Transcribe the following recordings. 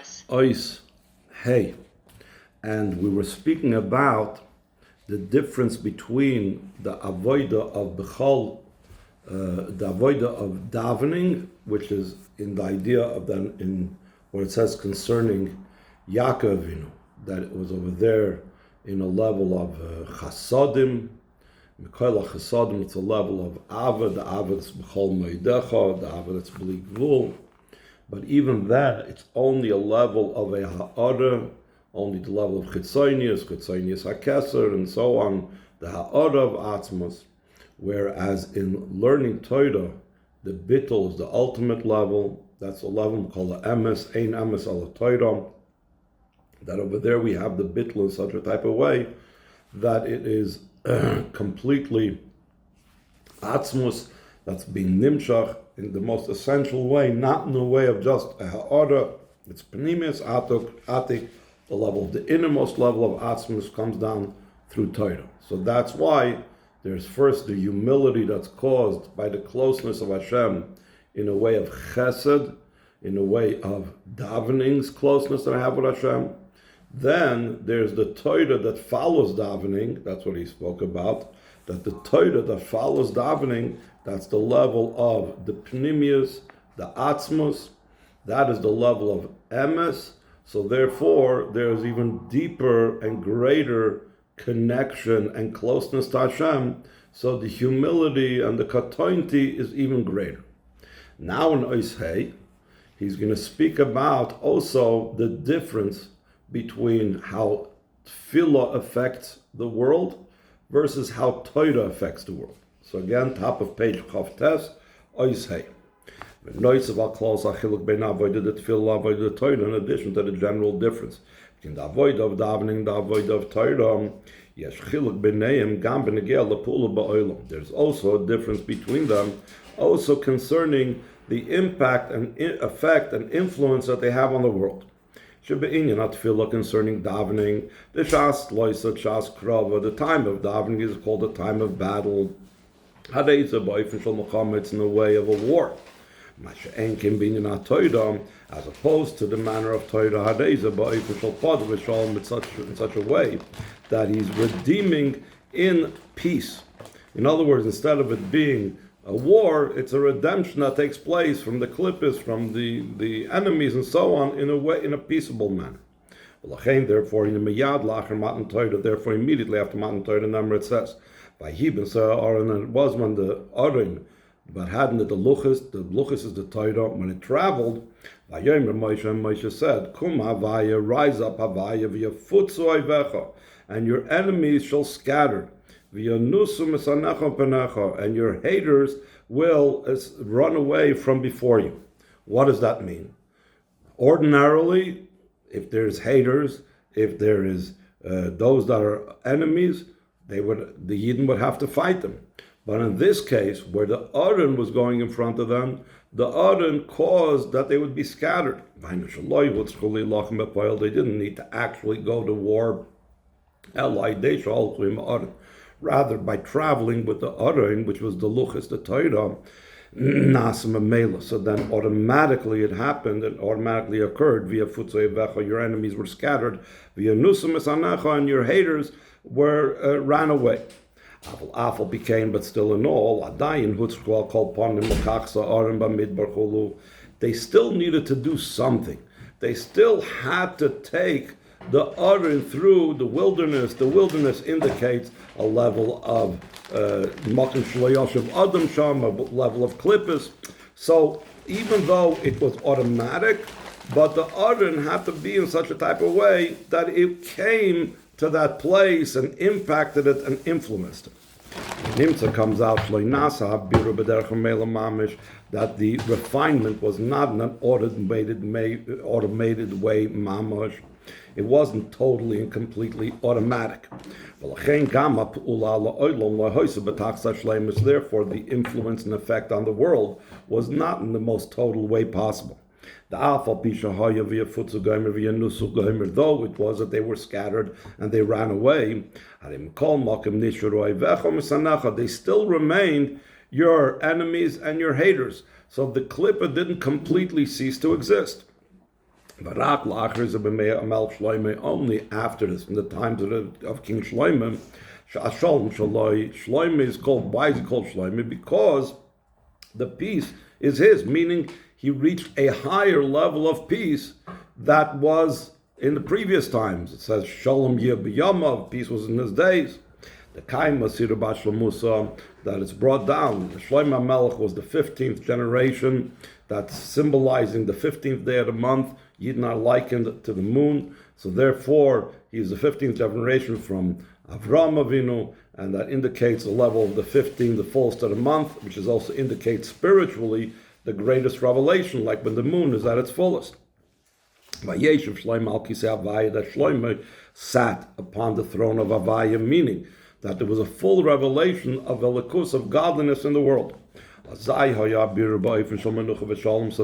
Ois, hey. And we were speaking about the difference between the avoida of Bechol, the avoida of davening, which is in the idea of then in what it says concerning Yaakov Avinu, that it was over there in a level of chasadim. Mikola chasadim, it's a level of ava, the ava that's b'chol moedecha, the ava that's b'li gvul. But even that, it's only a level of a ha'ara, only the level of chitzonius hakeser, and so on, the ha'ara of atzmos. Whereas in learning Torah, the bittul is the ultimate level. That's a level called the emes, ein emes ala Torah. That over there we have the bittul in such a type of way that it is completely atzmos, that's being nimshach in the most essential way, not in the way of just a ha'ara. It's pnimius atik, the level of the innermost level of atzmos comes down through Torah. So that's why there's first the humility that's caused by the closeness of Hashem in a way of chesed, in a way of davening's closeness that I have with Hashem. Then there's the Torah that follows davening. That's what he spoke about. That the Torah that follows davening, that's the level of the pnimius, the atzmos. That is the level of emes. So therefore, there's even deeper and greater connection and closeness to Hashem. So the humility and the katointi is even greater. Now in Oishei, he's going to speak about also the difference between how tefillah affects the world versus how Torah affects the world. So again, top of page Chavtes, Oishei. In addition to the general difference between the avoid of davening, the avoid of Torah, there's also a difference between them, also concerning the impact and effect and influence that they have on the world. Concerning davening, the shas loisa, shas krava, the time of davening is called the time of battle. It's in the way of a war. As opposed to the manner of Torah, in such a way that he's redeeming in peace. In other words, instead of it being a war, it's a redemption that takes place from the klippos, from the enemies and so on, in a peaceable manner. Therefore, immediately after Matan Torah number it says, and it was when the Arim, but hadn't the luchas is the Torah, when it traveled, Moshe said, Kum havaya, rise up havaya, v'yafutzu oivecha, and your enemies shall scatter, v'yanusu misanecha penecha, and your haters will run away from before you. What does that mean? Ordinarily, if there's haters, if there is those that are enemies, the Yidden would have to fight them. But in this case, where the Aron was going in front of them, the Aron caused that they would be scattered. They didn't need to actually go to war. Rather, by traveling with the Aron, which was the Luchas, the Torah, so then automatically it happened and automatically occurred via Futzei Vecha, your enemies were scattered, via Nusum Esanecha, and your haters were ran away. Afal became, but still in all, they still needed to do something. They still had to take the Aron through the wilderness. The wilderness indicates a level of Makan Shloyoshev Adam Sham, a level of klippos. So even though it was automatic, but the Aron had to be in such a type of way that it came to that place and impacted it and influenced it. Nimtza comes out that the refinement was not in an automated way, mamash. It wasn't totally and completely automatic. Therefore, the influence and effect on the world was not in the most total way possible. Though it was that they were scattered and they ran away, they still remained your enemies and your haters. So the klipa didn't completely cease to exist. Only after this, in the times of King Shlomo, Shlomo is called, why is he called Shlomo? Because the peace is his, meaning he reached a higher level of peace that was in the previous times. It says Shalom Yeh b'yamav, peace was in his days. The Kaim Masir Bashla that it's brought down. Shlomo Melech was the 15th generation, that's symbolizing the 15th day of the month. Yidden are likened to the moon, so therefore he is the 15th generation from Avraham Avinu, and that indicates the level of the 15, the fullest of the month, which is also indicates spiritually the greatest revelation, like when the moon is at its fullest. Vayeshev Shlomo al Kisei Havaya, that Shlomo sat upon the throne of Havaya, meaning that there was a full revelation of Elikus, of godliness in the world. So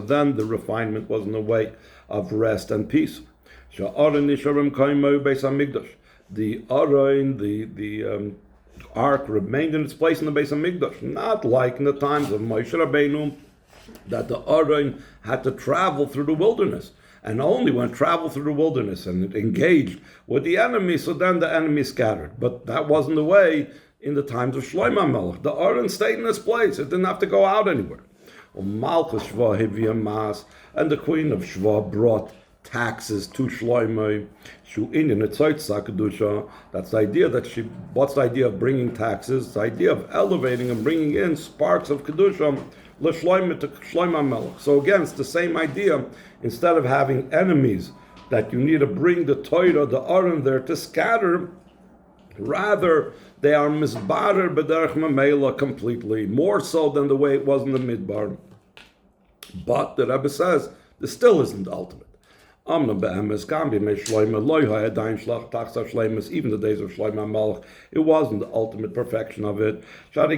then the refinement was in the way of rest and peace. The Aron, the ark remained in its place in the Beis Hamikdash, not like in the times of Moshe Rabbeinu, that the Aron had to travel through the wilderness. And only when traveled through the wilderness and it engaged with the enemy, so then the enemy scattered. But that wasn't the way in the times of Shlomo Melech. The Aron stayed in its place. It didn't have to go out anywhere. And the queen of Shva brought taxes to Shlomo. That's the idea what's the idea of bringing taxes? It's the idea of elevating and bringing in sparks of Kedusha to Shlomo Melech. So again, it's the same idea. Instead of having enemies that you need to bring the Torah, the Aron there to scatter, rather they are misbarer b'derech mamela completely, more so than the way it was in the Midbar. But the Rebbe says this still isn't the ultimate. Even the days of Shlomo Melech, it wasn't the ultimate perfection of it. Even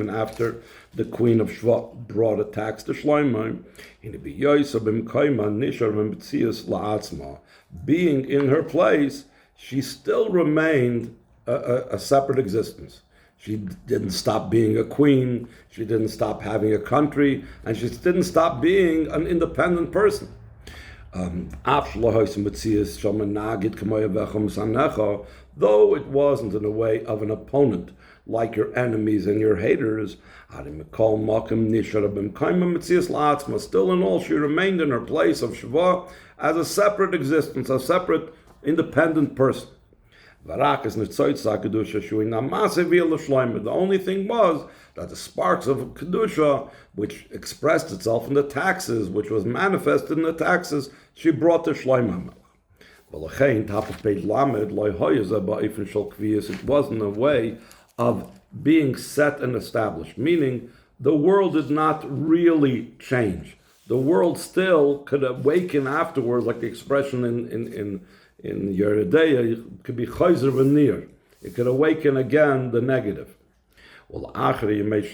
after the queen of Shva brought a tax to Shlomo, being in her place, she still remained a separate existence. She didn't stop being a queen, she didn't stop having a country, and she didn't stop being an independent person. Though it wasn't in a way of an opponent, like your enemies and your haters, still in all she remained in her place of Shva as a separate existence, a separate independent person. The only thing was that the sparks of Kedusha, which expressed itself in the taxes, which was manifested in the taxes, she brought to Shlomo Melech. It wasn't a way of being set and established, meaning the world did not really change. The world still could awaken afterwards, like the expression in Yeridea, it could be chayzer v'nir. It could awaken again the negative. Well, after the days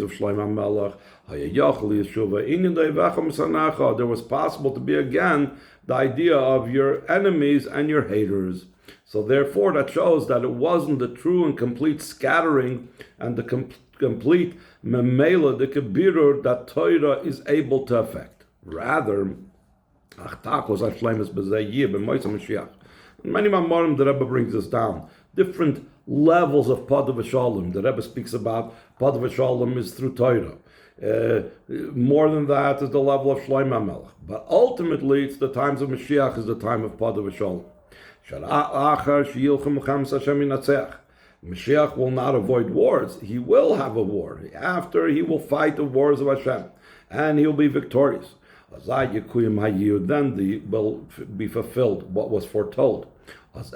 of Shlomo Melech, there was possible to be again the idea of your enemies and your haters. So therefore, that shows that it wasn't the true and complete scattering and the complete memela, the kebirur that Torah is able to affect. Rather, many Mamarim, the Rebbe brings this down. Different levels of Padav Shalom. The Rebbe speaks about Padav Shalom is through Torah. More than that is the level of Shlomo Melech. But ultimately, it's the times of Mashiach is the time of Padav Shalom. Mashiach will not avoid wars. He will have a war. After, he will fight the wars of Hashem. And he will be victorious. Then will be fulfilled what was foretold. Then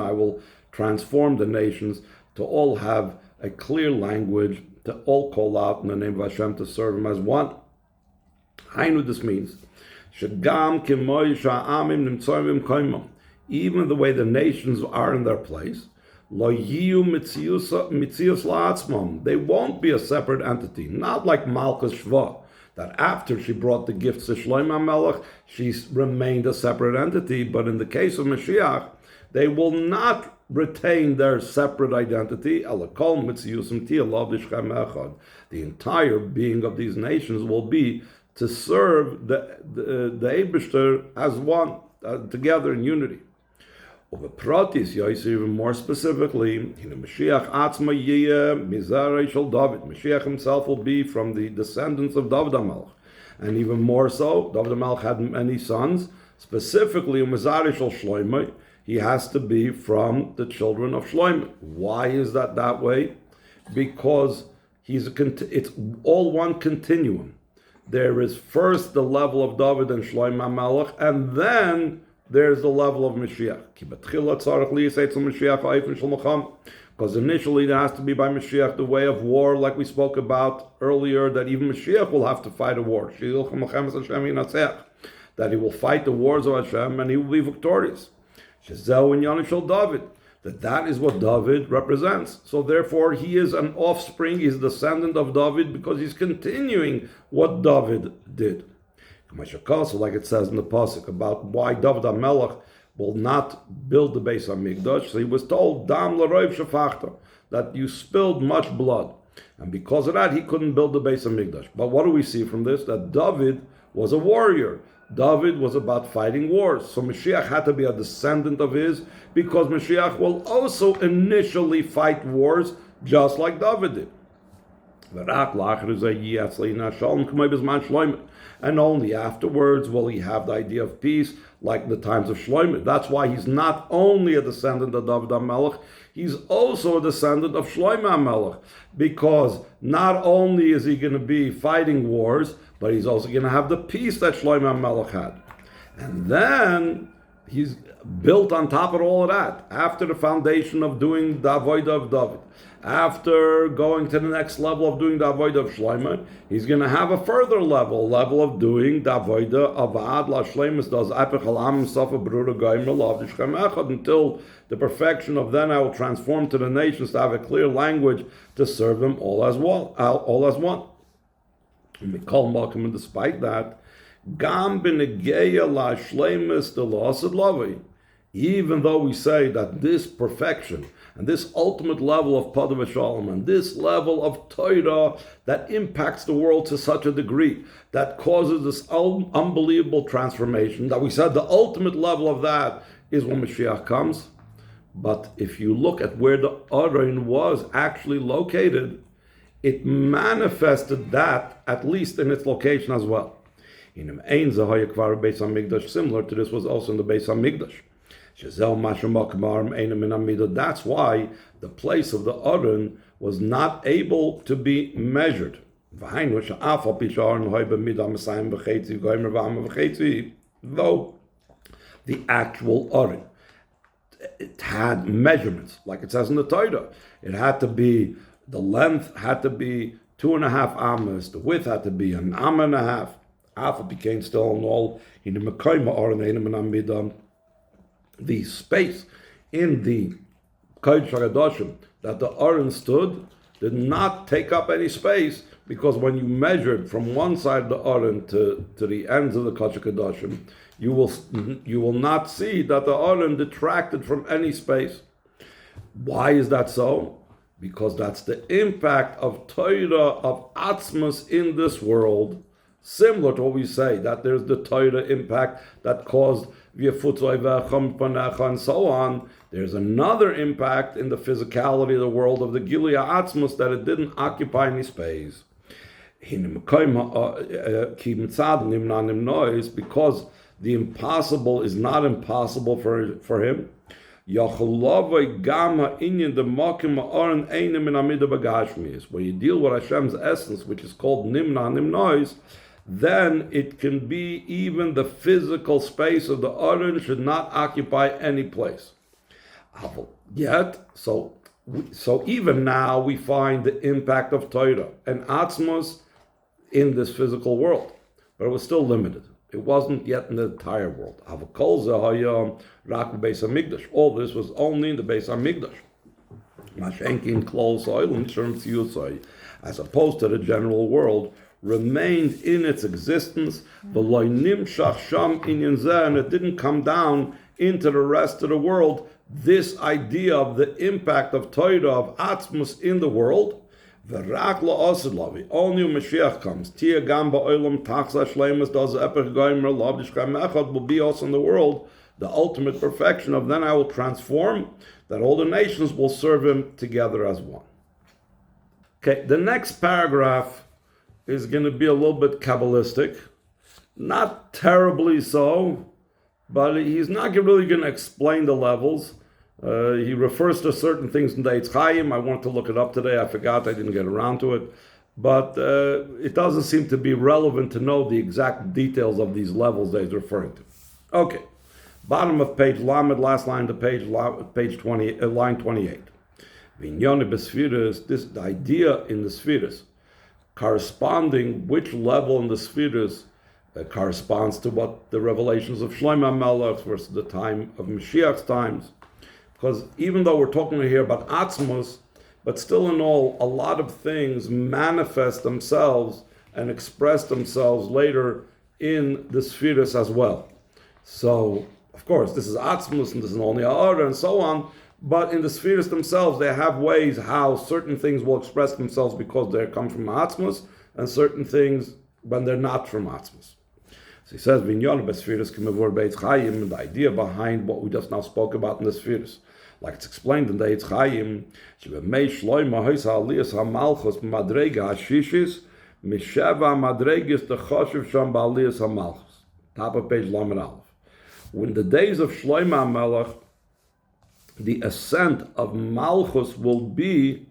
I will transform the nations to all have a clear language, to all call out in the name of Hashem to serve Him as one. I know this means. Even the way the nations are in their place, they won't be a separate entity, not like Malchus Shva, that after she brought the gifts to Shlomo Melech, she remained a separate entity. But in the case of Mashiach, they will not retain their separate identity. The entire being of these nations will be to serve the Eibishter as one, together in unity. Over Pratis, even more specifically, Mashiach himself will be from the descendants of David HaMelech. And even more so, David HaMelech had many sons. Specifically, Shloimeh, he has to be from the children of Shloimeh. Why is that way? Because it's all one continuum. There is first the level of David and Shloimeh HaMelech, and then there's the level of Mashiach. Because initially there has to be by Mashiach the way of war, like we spoke about earlier, that even Mashiach will have to fight a war. That he will fight the wars of Hashem and he will be victorious. That is what David represents. So therefore he is an offspring, he's a descendant of David because he's continuing what David did. So like it says in the Pasuk about why David HaMelech will not build the Beis HaMikdash. So he was told, Dam l'roiv shefachta, that you spilled much blood. And because of that, he couldn't build the Beis HaMikdash. But what do we see from this? That David was a warrior. David was about fighting wars. So Mashiach had to be a descendant of his, because Mashiach will also initially fight wars just like David did. And only afterwards will he have the idea of peace, like the times of Shloimeh. That's why he's not only a descendant of David HaMelech, he's also a descendant of Shloimeh HaMelech, because not only is he going to be fighting wars, but he's also going to have the peace that Shloimeh HaMelech had. And then he's built on top of all of that, after the foundation of doing the Avodah of David, after going to the next level of doing the Avodah of Shloimeh, he's going to have a further level of doing the Avodah of Ad La Shleimus does until the perfection of then I will transform to the nations to have a clear language to serve them all as one. And despite that, even though we say that this perfection and this ultimate level of Padav Shalom and this level of Torah that impacts the world to such a degree, that causes this unbelievable transformation, that we said the ultimate level of that is when Mashiach comes. But if you look at where the Aron was actually located, it manifested that, at least in its location as well. Similar to this was also in the Beis HaMikdash. That's why the place of the Aron was not able to be measured. Though the actual Aron, it had measurements, like it says in the Torah. It had to be, the length had to be 2.5 amas, the width had to be 1.5 amas. Alpha became still in all in the Mekayma Aron, the space in the Kodesh HaKadoshim that the Aron stood did not take up any space, because when you measured from one side of the Aron to the ends of the Kodesh HaKadoshim, you will not see that the Aron detracted from any space. Why is that so? Because that's the impact of Torah, of Atzmus in this world, similar to what we say, that there's the Torah impact that caused and so on. There's another impact in the physicality of the world of the Gilia Atzmus, that it didn't occupy any space. Because the impossible is not impossible for him. When you deal with Hashem's essence, which is called Nimna Nimnois, then it can be even the physical space of the Aron should not occupy any place. Yet, so even now we find the impact of Torah and Atzmos in this physical world, but it was still limited. It wasn't yet in the entire world. All this was only in the Beis HaMikdash. As opposed to the general world, remained in its existence, and it didn't come down into the rest of the world this idea of the impact of Torah, of Atzmus in the world, V'rak la'ased lavi. Only when Mashiach comes. Tia gam ba'olam tachza shleimus does epech goymer lav d'shkam echad will be also in the world the ultimate perfection of then I will transform that all the nations will serve him together as one. Okay, the next paragraph is going to be a little bit Kabbalistic. Not terribly so, but he's not really going to explain the levels. He refers to certain things in the Eitz Chaim. I wanted to look it up today. I forgot. I didn't get around to it. But it doesn't seem to be relevant to know the exact details of these levels that he's referring to. Okay. Bottom of page Lamed, last line of the page 20, line 28. Vinyoni b'sfiras, the idea in the spheres, corresponding which level in the spheres corresponds to what the revelations of Shlomo Melech versus the time of Mashiach's times. Because even though we're talking here about Atzmos, but still in all, a lot of things manifest themselves and express themselves later in the spheres as well. So, of course, this is Atzmos and this is only Ha'ara and so on, but in the spheres themselves, they have ways how certain things will express themselves because they come from Atzmos, and certain things when they're not from Atzmos. So he says, Vinyon b'spheres k'mevor b'Eitz Chaim, the idea behind what we just now spoke about in the spheres. Like it's explained in the Eitz Chaim, Shebemei Shloimo hoisa aliyas hamalchus b'madrega hashishis, misheva madregis techoshev sham b'aliyas hamalchus. Top of page Lamed Aleph. When the days of Shlomo Melech, the ascent of Malchus will be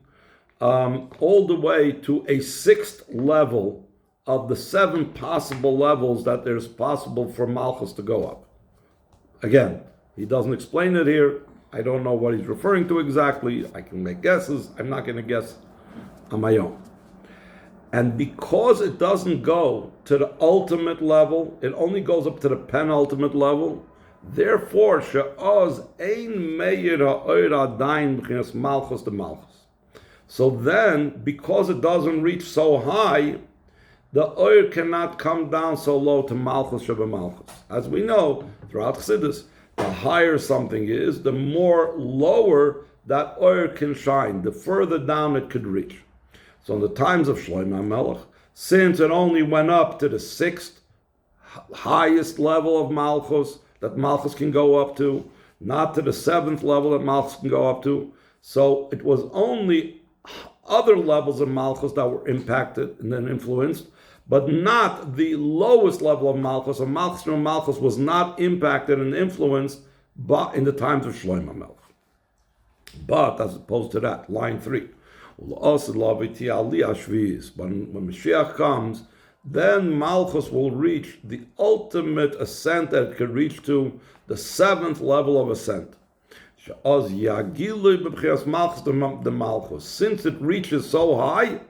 all the way to a sixth level of the 7 possible levels that there's possible for Malchus to go up. Again, he doesn't explain it here. I don't know what he's referring to exactly. I can make guesses. I'm not going to guess on my own. And because it doesn't go to the ultimate level, it only goes up to the penultimate level. Therefore, she'oz ein meir ha'oir adayin b'chinas malchus de malchus. So then, because it doesn't reach so high, the oir cannot come down so low to malchus sheba malchus. As we know throughout Chassidus, the higher something is, the more lower that oir can shine, the further down it could reach. So in the times of Shlomo Melech, since it only went up to the 6th highest level of malchus that malchus can go up to, not to the 7th level that malchus can go up to, so it was only other levels of malchus that were impacted and then influenced, but not the lowest level of malchus. So malchus was not impacted and influenced but in the times of Shlomo Melech. But as opposed to that, line 3, when Mashiach comes, then Malchus will reach the ultimate ascent that it could reach to, the 7th level of ascent. Since it reaches so high,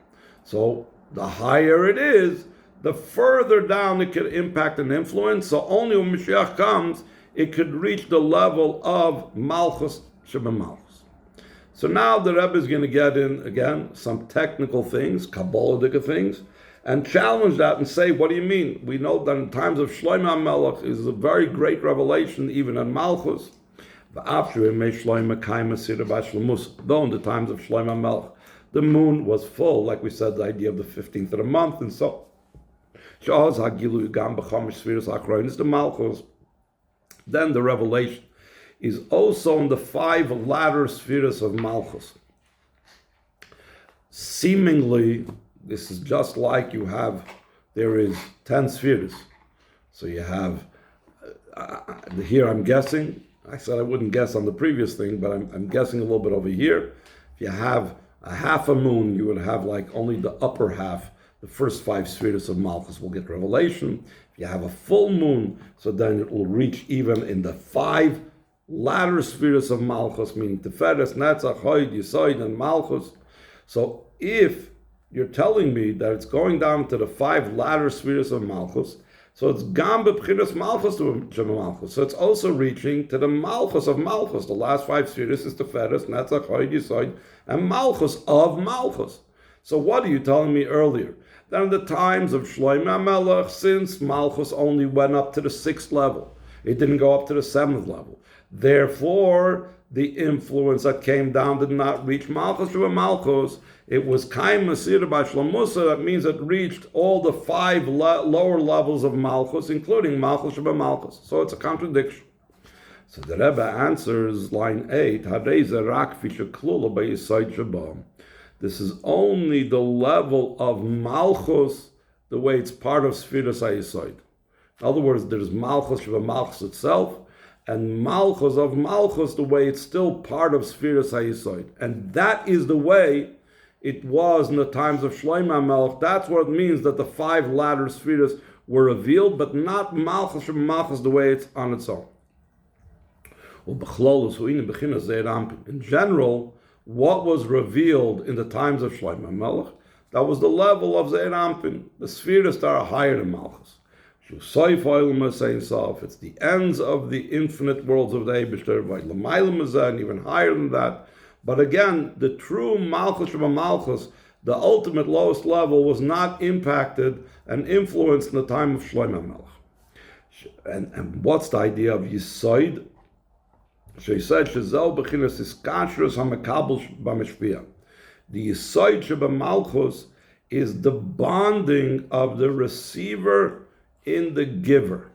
so the higher it is, the further down it could impact and influence. So only when Mashiach comes, it could reach the level of Malchus Sheba Malchus. So now the Rebbe is going to get in, again, some technical things, Kabbalistic things, and challenge that and say, what do you mean? We know that in times of Shlomo Melech is a very great revelation, even in Malchus. Though in the times of Shlomo Melech, the moon was full, like we said, the idea of the 15th of the month, and so. Then the revelation is also in the 5 latter spheres of Malchus. Seemingly, this is just like there is 10 spheres. So you have, here I'm guessing, I said I wouldn't guess on the previous thing, but I'm guessing a little bit over here. If you have a half a moon, you would have like only the upper half, the first 5 spheres of Malchus will get revelation. If you have a full moon, so then it will reach even in the 5 latter spheres of Malchus, meaning Tiferes, Netzach, Hod, Yesod, and Malchus. So if you're telling me that it's going down to the 5 latter spheres of Malchus, so it's Gam b'Bchinas Malchus to Shema Malchus. So it's also reaching to the Malchus of Malchus. The last 5 spheres is Tiferes, Netzach, Hod, Yesod, and Malchus of Malchus. So what are you telling me earlier? That in the times of Shlomo Melech, since Malchus only went up to the 6th level, it didn't go up to the 7th level. Therefore, the influence that came down did not reach Malchus Sheba Malchus. It was Kaim Masira by Shlomusa. That means it reached all the 5 lower levels of Malchus, including Malchus Sheba Malchus. So it's a contradiction. So the Rebbe answers line 8, this is only the level of Malchus, the way it's part of Sfiras HaYesod. In other words, there's Malchus Sheba Malchus itself, and Malchus of Malchus, the way it's still part of Sfiras HaYesod. And that is the way it was in the times of Shlomo HaMelech. That's what it means that the 5 latter Sfiras were revealed, but not Malchus Sheba Malchus the way it's on its own. In general, what was revealed in the times of Shlomo HaMelech, that was the level of Zeir Ampin, the Sfiras that are higher than Malchus. It's the ends of the infinite worlds of the Eibishter, and even higher than that. But again, the true Malchus Sheba Malchus, the ultimate lowest level, was not impacted and influenced in the time of Shlomo HaMelech. And what's the idea of Yisoid? She said, the Yisoid Sheba Malchus is the bonding of the receiver in the giver.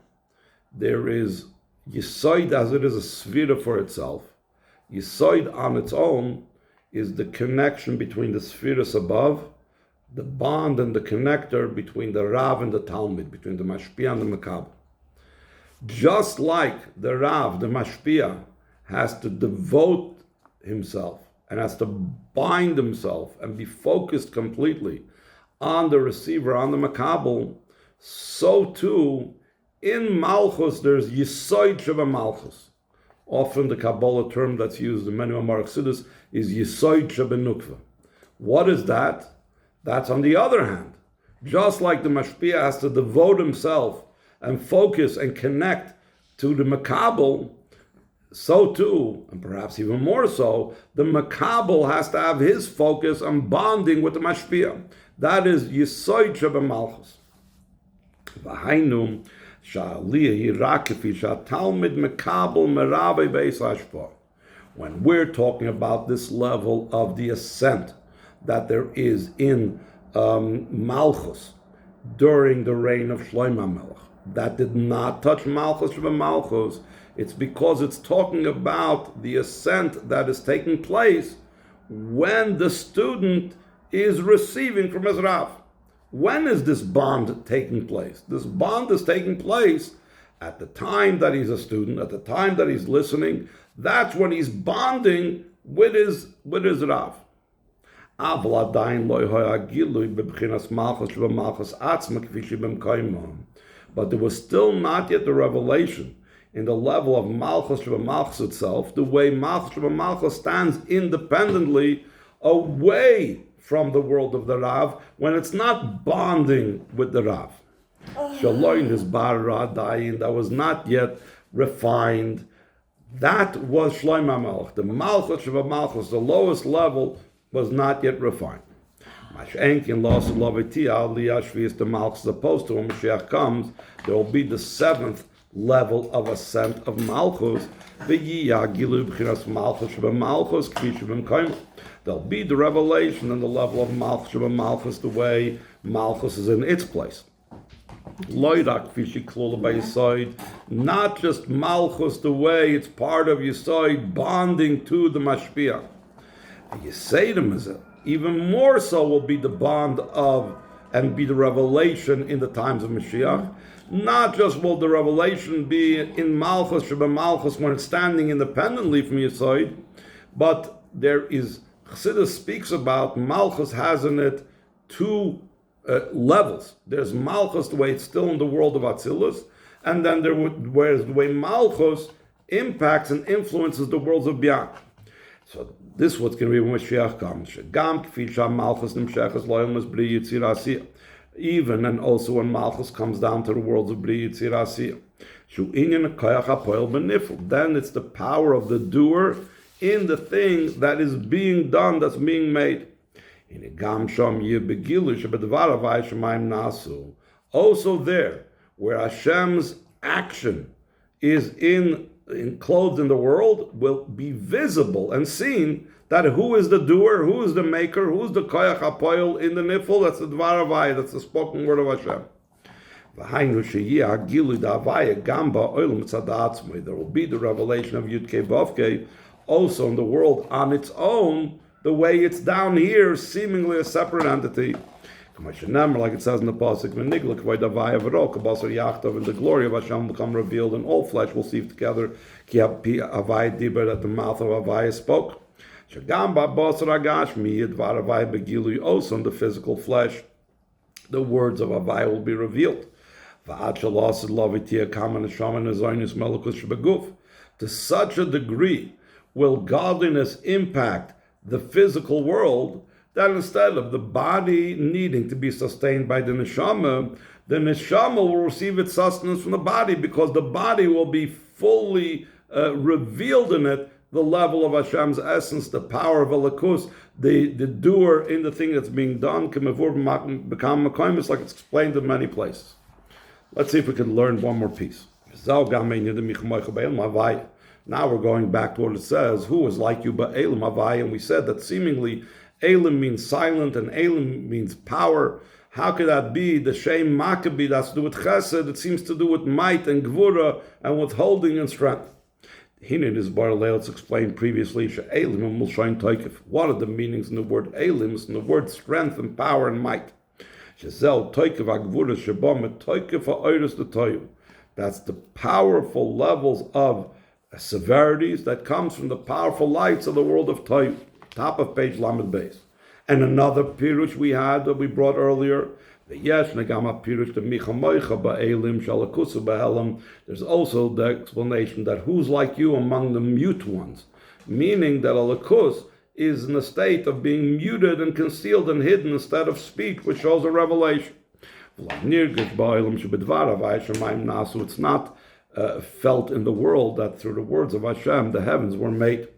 There is Yisoid as it is a Svira for itself. Yisoid on its own is the connection between the Sfiras above, the bond and the connector between the Rav and the Talmud, between the Mashpia and the Makabel. Just like the Rav, the Mashpia, has to devote himself and has to bind himself and be focused completely on the receiver, on the Makabel, so too, in Malchus, there's Yisoid Sheba Malchus. Often the Kabbalah term that's used in many Amar Chassidus is Yisoid Sheba Nukva. What is that? That's on the other hand. Just like the Mashpia has to devote himself and focus and connect to the Makabel, so too, and perhaps even more so, the Makabel has to have his focus on bonding with the Mashpia. That is Yisoid Sheba Malchus. When we're talking about this level of the ascent that there is in Malchus during the reign of Shlomo HaMelech, that did not touch Malchus Sheba Malchus, it's because it's talking about the ascent that is taking place when the student is receiving from his Rav. When is this bond taking place? This bond is taking place at the time that he's a student, at the time that he's listening. That's when he's bonding with his Rav. But there was still not yet the revelation in the level of Malchus Sheba Malchus itself, the way Malchus Sheba Malchus stands independently away from the world of the Rav, when it's not bonding with the Rav. Shaloin is bar Radayin, that was not yet refined. That was Shlomo HaMelech. The Malchus Sheba Malchus, the lowest level, was not yet refined. Mashenkin lost Lovitia, Liyashvi the Malchus, opposed to when Mashiach comes, there will be the 7th level of ascent of Malchus. There'll be the revelation in the level of Malchus Sheba Malchus, the way Malchus is in its place. Not just Malchus, the way it's part of Yisoid, bonding to the Mashpia. Yisaydim is it. Even more so will be the bond of and be the revelation in the times of Mashiach. Not just will the revelation be in Malchus Sheba Malchus when it's standing independently from Yisoid, but there is, Chassidus speaks about Malchus has in it 2 levels. There's Malchus, the way it's still in the world of Atzilus, and then whereas the way Malchus impacts and influences the worlds of Biyah. So this is what's going to be when Mashiach comes. Even and also when Malchus comes down to the worlds of Bri Yitzir Asiyah. Then it's the power of the doer in the thing that is being done, that's being made. Also there, where Hashem's action is in enclosed in the world will be visible and seen that who is the doer, who is the maker, who is the koyach hapoil in the nifl. That's the dvar havaya, that's the spoken word of Hashem. There will be the revelation of Yud-Kei Vav-Kei also in the world on its own, the way it's down here, seemingly a separate entity. Like it says in the pasuk, and the glory of Hashem will become revealed, and all flesh will see together. That the mouth of Havaya spoke. Also in the physical flesh, the words of Havaya will be revealed. To such a degree will godliness impact the physical world that instead of the body needing to be sustained by the neshama will receive its sustenance from the body, because the body will be fully revealed in it, the level of Hashem's essence, the power of Elikus, the doer in the thing that's being done, become like it's explained in many places. Let's see if we can learn one more piece. Now we're going back to what it says, who is like you but Elim Havaya, and we said that seemingly Elim means silent and Elim means power. How could that be? The Shem Maccabee, that's to do with chesed, it seems to do with might and gvura and withholding and strength. Here is let's explain previously, what are the meanings in the word Elim, in the word strength and power and might? That's the powerful levels of severities that comes from the powerful lights of the world of Toyu. Top of page Lamed Beis. And another pirush we had that we brought earlier, there's also the explanation that who's like you among the mute ones, meaning that Alakus is in a state of being muted and concealed and hidden instead of speech, which shows a revelation. It's not felt in the world that through the words of Hashem the heavens were made.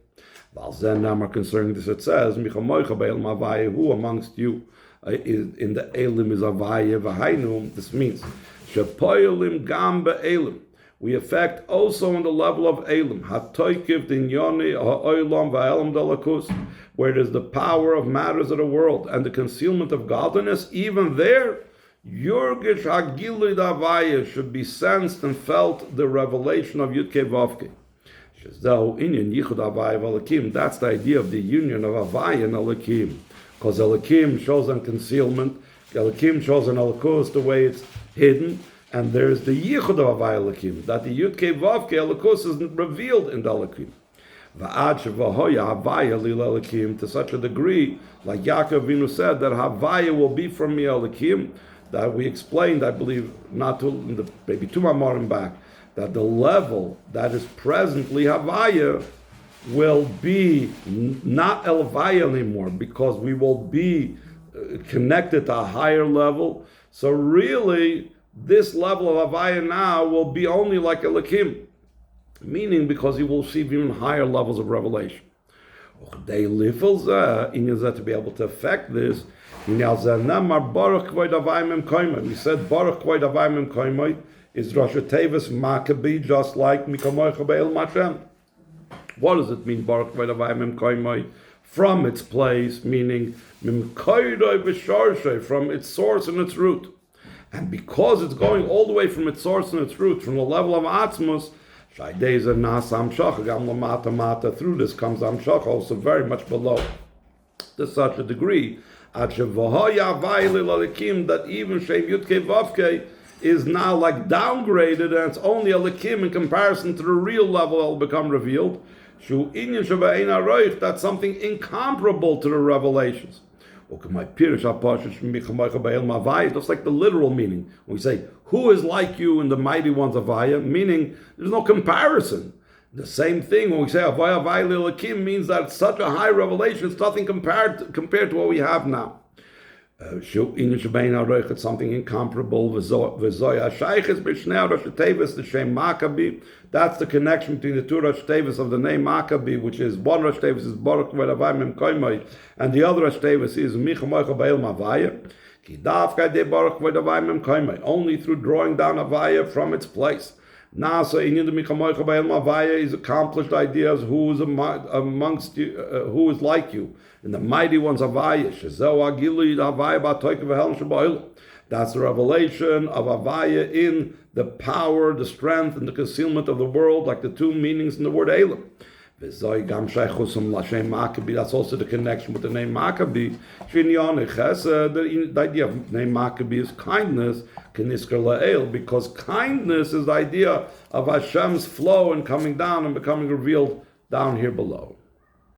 Concerning this, it says, who amongst you in the Elim is Havaya v'hainu. This means we affect also on the level of Elim, where it is the power of matters of the world and the concealment of godliness. Even there, Yurgish Hagilui Havaya should be sensed and felt the revelation of Yud-Kei Vav-Kei. That's the idea of the union of Havaya and Elikim. Because Elikim shows on concealment, Elikim shows on Elikus the way it's hidden, and there's the Yichud of Havaya Elikim, that the Yud-Kei Vav-Kei Elikus is revealed in the Elikim. To such a degree, like Yaakov Avinu said, that Havaya will be from me Elikim, that we explained, I believe, maybe two Mamorim back, that the level that is presently Havaya will be not Elvaya anymore, because we will be connected to a higher level. So really, this level of Havaya now will be only like Elikim, meaning because he will receive even higher levels of revelation. To be able to affect this, we said Baruch Kvoid Avayim Koimoi is Rosh Tevis Maccabee, just like Mikamoicha Be'el Hashem. What does it mean, Baruch Kvoid Avayim Koimoi? From its place, meaning from its source and its root. And because it's going all the way from its source and its root, from the level of Atzmus, through this comes Amshach, also very much below, to such a degree that even Shem Yud-Kei Vav-Kei is now like downgraded, and it's only a Elikim in comparison to the real level that will become revealed. That's something incomparable to the revelations. Just like the literal meaning. When we say, who is like you in the mighty ones of Havaya, meaning there's no comparison. The same thing when we say Havaya Elikim means that it's such a high revelation, it's nothing compared to what we have now. It's something incomparable. That's the connection between the two Rosh Tevis of the name Maccabee, which is one Rosh Tevis is Baruch V'Avayim Koimoi, and the other Rosh Tevis is Michamoicha Be'el Havaya. Only through drawing down Havaya from its place. Nasa inyan de mikamoicha ba'el mavaya is accomplished ideas who is amongst you, who is like you, and the mighty ones avaya shezeu agilu avaya ba'toike v'helm sheba'il. That's the revelation of avaya in the power, the strength, and the concealment of the world, like the two meanings in the word elam. That's also the connection with the name Maccabee. The idea of name Maccabee is kindness, because kindness is the idea of Hashem's flow and coming down and becoming revealed down here below.